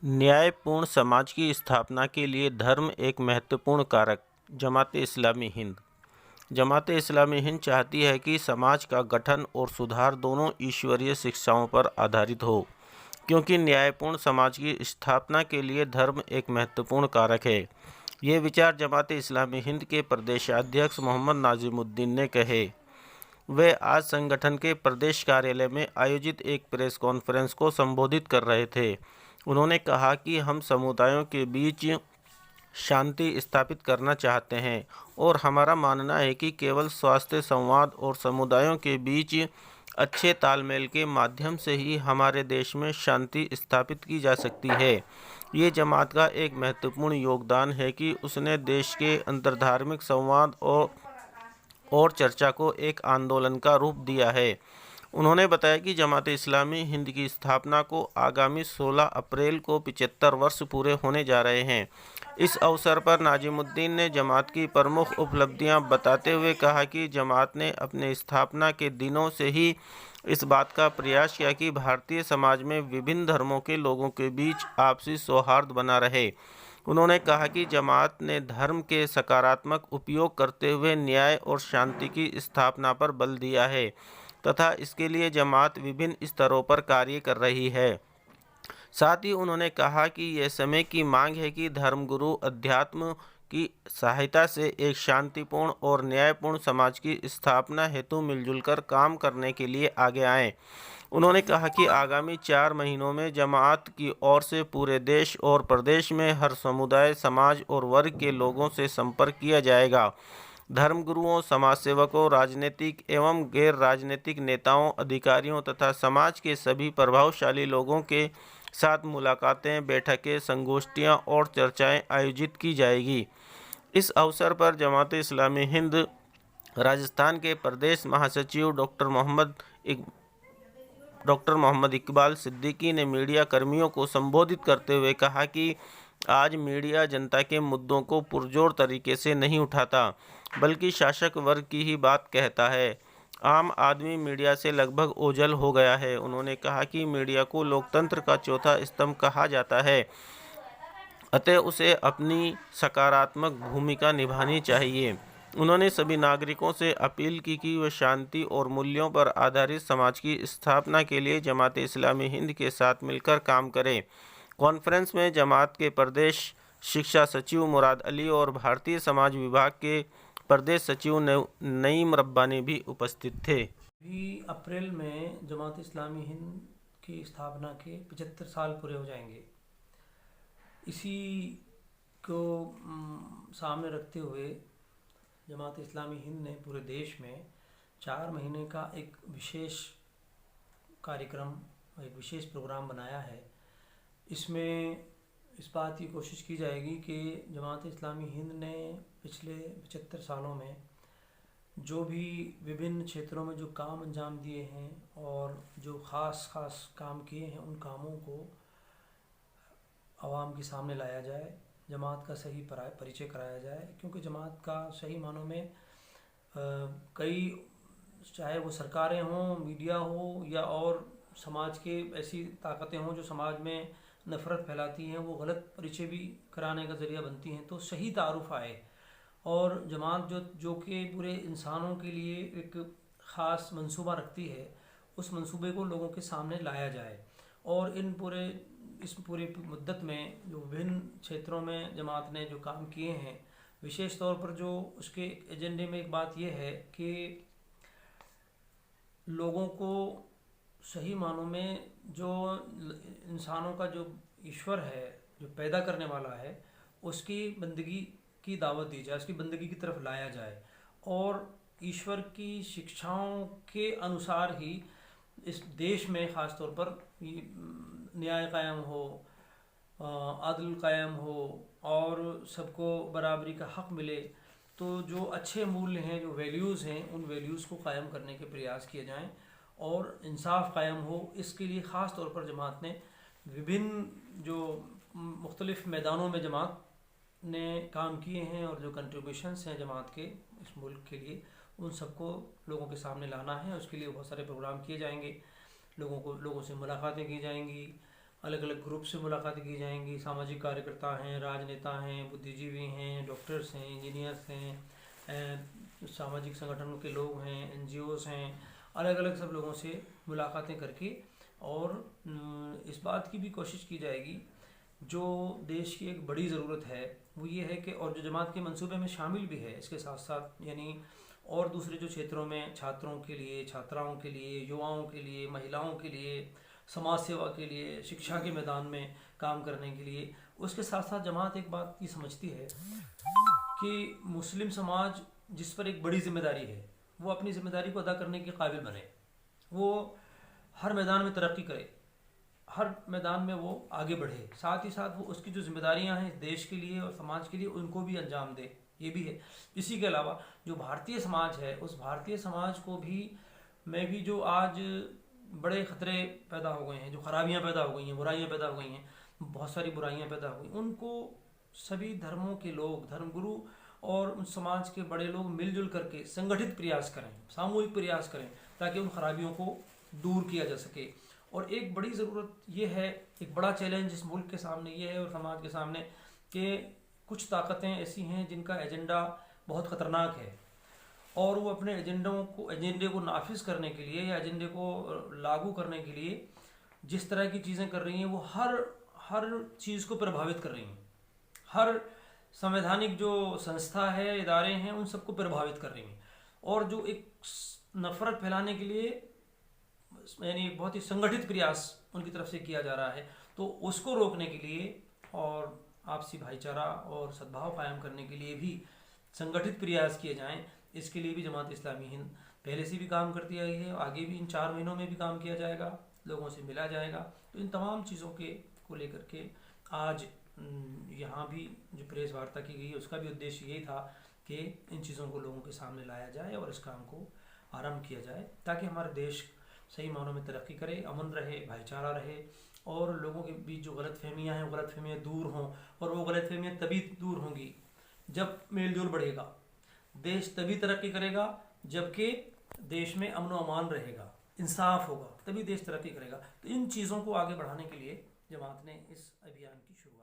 न्यायपूर्ण समाज की स्थापना के लिए धर्म एक महत्वपूर्ण कारक। जमात-ए-इस्लामी हिंद जमात-ए-इस्लामी हिंद चाहती है कि समाज का गठन और सुधार दोनों ईश्वरीय शिक्षाओं पर आधारित हो, क्योंकि न्यायपूर्ण समाज की स्थापना के लिए धर्म एक महत्वपूर्ण कारक है। ये विचार जमात-ए-इस्लामी हिंद के प्रदेशाध्यक्ष मोहम्मद नाजिमुद्दीन ने कहे। वे आज संगठन के प्रदेश कार्यालय में आयोजित एक प्रेस कॉन्फ्रेंस को संबोधित कर रहे थे। उन्होंने कहा कि हम समुदायों के बीच शांति स्थापित करना चाहते हैं और हमारा मानना है कि केवल स्वास्थ्य संवाद और समुदायों के बीच अच्छे तालमेल के माध्यम से ही हमारे देश में शांति स्थापित की जा सकती है। ये जमात का एक महत्वपूर्ण योगदान है कि उसने देश के अंतर्धार्मिक संवाद और चर्चा को एक आंदोलन का रूप दिया है। उन्होंने बताया कि जमात-ए-इस्लामी हिंद की स्थापना को आगामी 16 अप्रैल को 75 वर्ष पूरे होने जा रहे हैं। इस अवसर पर नाजिमुद्दीन ने जमात की प्रमुख उपलब्धियां बताते हुए कहा कि जमात ने अपने स्थापना के दिनों से ही इस बात का प्रयास किया कि भारतीय समाज में विभिन्न धर्मों के लोगों के बीच आपसी सौहार्द बना रहे। उन्होंने कहा कि जमात ने धर्म के सकारात्मक उपयोग करते हुए न्याय और शांति की स्थापना पर बल दिया है तथा इसके लिए जमात विभिन्न स्तरों पर कार्य कर रही है। साथ ही उन्होंने कहा कि यह समय की मांग है कि धर्मगुरु अध्यात्म की सहायता से एक शांतिपूर्ण और न्यायपूर्ण समाज की स्थापना हेतु मिलजुल कर काम करने के लिए आगे आएं। उन्होंने कहा कि आगामी 4 महीनों में जमात की ओर से पूरे देश और प्रदेश में हर समुदाय, समाज और वर्ग के लोगों से संपर्क किया जाएगा। धर्मगुरुओं, समाजसेवकों, राजनीतिक एवं गैर राजनीतिक नेताओं, अधिकारियों तथा समाज के सभी प्रभावशाली लोगों के साथ मुलाकातें, बैठकें, संगोष्ठियां और चर्चाएं आयोजित की जाएगी। इस अवसर पर जमात-ए-इस्लामी हिंद राजस्थान के प्रदेश महासचिव डॉक्टर मोहम्मद इकबाल सिद्दीकी ने मीडिया कर्मियों को संबोधित करते हुए कहा कि आज मीडिया जनता के मुद्दों को पुरजोर तरीके से नहीं उठाता, बल्कि शासक वर्ग की ही बात कहता है। आम आदमी मीडिया से लगभग ओझल हो गया है। उन्होंने कहा कि मीडिया को लोकतंत्र का चौथा स्तंभ कहा जाता है, अतः उसे अपनी सकारात्मक भूमिका निभानी चाहिए। उन्होंने सभी नागरिकों से अपील की कि वे शांति और मूल्यों पर आधारित समाज की स्थापना के लिए जमात-ए-इस्लामी हिंद के साथ मिलकर काम करें। कॉन्फ्रेंस में जमात के प्रदेश शिक्षा सचिव मुराद अली और भारतीय समाज विभाग के प्रदेश सचिव नईम रब्बानी भी उपस्थित थे। भी अप्रैल में जमात इस्लामी हिंद की स्थापना के 75 साल पूरे हो जाएंगे। इसी को सामने रखते हुए जमात इस्लामी हिंद ने पूरे देश में 4 महीने का एक विशेष कार्यक्रम, एक विशेष प्रोग्राम बनाया है। इसमें इस बात की कोशिश की जाएगी कि जमात इस्लामी हिंद ने पिछले 75 सालों में जो भी विभिन्न क्षेत्रों में जो काम अंजाम दिए हैं और जो ख़ास काम किए हैं, उन कामों को आवाम के सामने लाया जाए, जमात का सही परिचय कराया जाए। क्योंकि जमात का सही मानों में कई, चाहे वो सरकारें हों, मीडिया हो या और समाज के ऐसी ताकतें हों जो समाज में नफ़रत फैलाती हैं, वो गलत परिचय भी कराने का ज़रिया बनती हैं। तो सही तारुफ आए और जमात जो कि पूरे इंसानों के लिए एक ख़ास मंसूबा रखती है, उस मंसूबे को लोगों के सामने लाया जाए। और इस पूरी मुद्दत में जो विभिन्न क्षेत्रों में जमात ने जो काम किए हैं, विशेष तौर पर जो उसके एजेंडे में एक बात यह है कि लोगों को सही मानों में जो इंसानों का जो ईश्वर है, जो पैदा करने वाला है, उसकी बंदगी की दावत दी जाए, उसकी बंदगी की तरफ लाया जाए और ईश्वर की शिक्षाओं के अनुसार ही इस देश में ख़ास तौर पर न्याय कायम हो, अदल कायम हो और सबको बराबरी का हक़ मिले। तो जो अच्छे मूल्य हैं, जो वैल्यूज़ हैं, उन वैल्यूज़ को कायम करने के प्रयास किए जाएं और इंसाफ कायम हो। इसके लिए ख़ास तौर पर जमात ने विभिन्न जो मुख्तलिफ मैदानों में जमात ने काम किए हैं और जो कंट्रीब्यूशंस हैं जमात के इस मुल्क के लिए, उन सबको लोगों के सामने लाना है। उसके लिए बहुत सारे प्रोग्राम किए जाएंगे, लोगों से मुलाकातें की जाएंगी, अलग अलग ग्रुप से मुलाकातें की जाएंगी। सामाजिक कार्यकर्ता हैं, राजनेता हैं, बुद्धिजीवी हैं, डॉक्टर्स हैं, इंजीनियर्स हैं, सामाजिक संगठनों के लोग हैं, एनजीओस हैं, अलग अलग सब लोगों से मुलाकातें करके और इस बात की भी कोशिश की जाएगी, जो देश की एक बड़ी ज़रूरत है वो ये है कि, और जो जमात के मंसूबे में शामिल भी है इसके साथ साथ, यानी और दूसरे जो क्षेत्रों में छात्रों के लिए, छात्राओं के लिए, युवाओं के लिए, महिलाओं के लिए, समाज सेवा के लिए, शिक्षा के मैदान में काम करने के लिए, उसके साथ साथ जमात एक बात ये समझती है कि मुस्लिम समाज जिस पर एक बड़ी जिम्मेदारी है वो अपनी जिम्मेदारी को अदा करने के काबिल बने, वो हर मैदान में तरक्की करे, हर मैदान में वो आगे बढ़े, साथ ही साथ वो उसकी जो जिम्मेदारियां हैं देश के लिए और समाज के लिए उनको भी अंजाम दे, ये भी है। इसी के अलावा जो भारतीय समाज है उस भारतीय समाज को भी में भी जो आज बड़े ख़तरे पैदा हो गए हैं, जो खराबियां पैदा हो गई हैं, बुराइयां पैदा हो गई हैं, बहुत सारी बुराइयां पैदा हो गई, उनको सभी धर्मों के लोग, धर्मगुरु और उन समाज के बड़े लोग मिलजुल करके संगठित प्रयास करें, सामूहिक प्रयास करें, ताकि उन खराबियों को दूर किया जा सके। और एक बड़ी ज़रूरत ये है, एक बड़ा चैलेंज इस मुल्क के सामने ये है और समाज के सामने, कि कुछ ताकतें ऐसी हैं जिनका एजेंडा बहुत ख़तरनाक है और वो अपने एजेंडे को नाफिज करने के लिए या एजेंडे को लागू करने के लिए जिस तरह की चीज़ें कर रही हैं वो हर चीज़ को प्रभावित कर रही हैं, हर संवैधानिक जो संस्था है, इदारे हैं, उन सबको प्रभावित कर रही हैं। और जो एक नफ़रत फैलाने के लिए यानी बहुत ही संगठित प्रयास उनकी तरफ से किया जा रहा है, तो उसको रोकने के लिए और आपसी भाईचारा और सद्भाव कायम करने के लिए भी संगठित प्रयास किए जाएं। इसके लिए भी जमात इस्लामी हिंद पहले से भी काम करती आई है, आगे भी इन 4 महीनों में भी काम किया जाएगा, लोगों से मिला जाएगा। तो इन तमाम चीज़ों को लेकर के आज यहाँ भी जो प्रेस वार्ता की गई उसका भी उद्देश्य यही था कि इन चीज़ों को लोगों के सामने लाया जाए और इस काम को आरंभ किया जाए, ताकि हमारा देश सही मानों में तरक्की करे, अमन रहे, भाईचारा रहे और लोगों के बीच जो गलतफहमियाँ हैं वो गलतफहमियाँ दूर हों। और वो गलतफहमियाँ तभी दूर होंगी जब मेलजोल बढ़ेगा, देश तभी तरक्की करेगा जबकि देश में अमन व अमान रहेगा, इंसाफ होगा, तभी देश तरक्की करेगा। तो इन चीज़ों को आगे बढ़ाने के लिए जमात ने इस अभियान की शुरुआत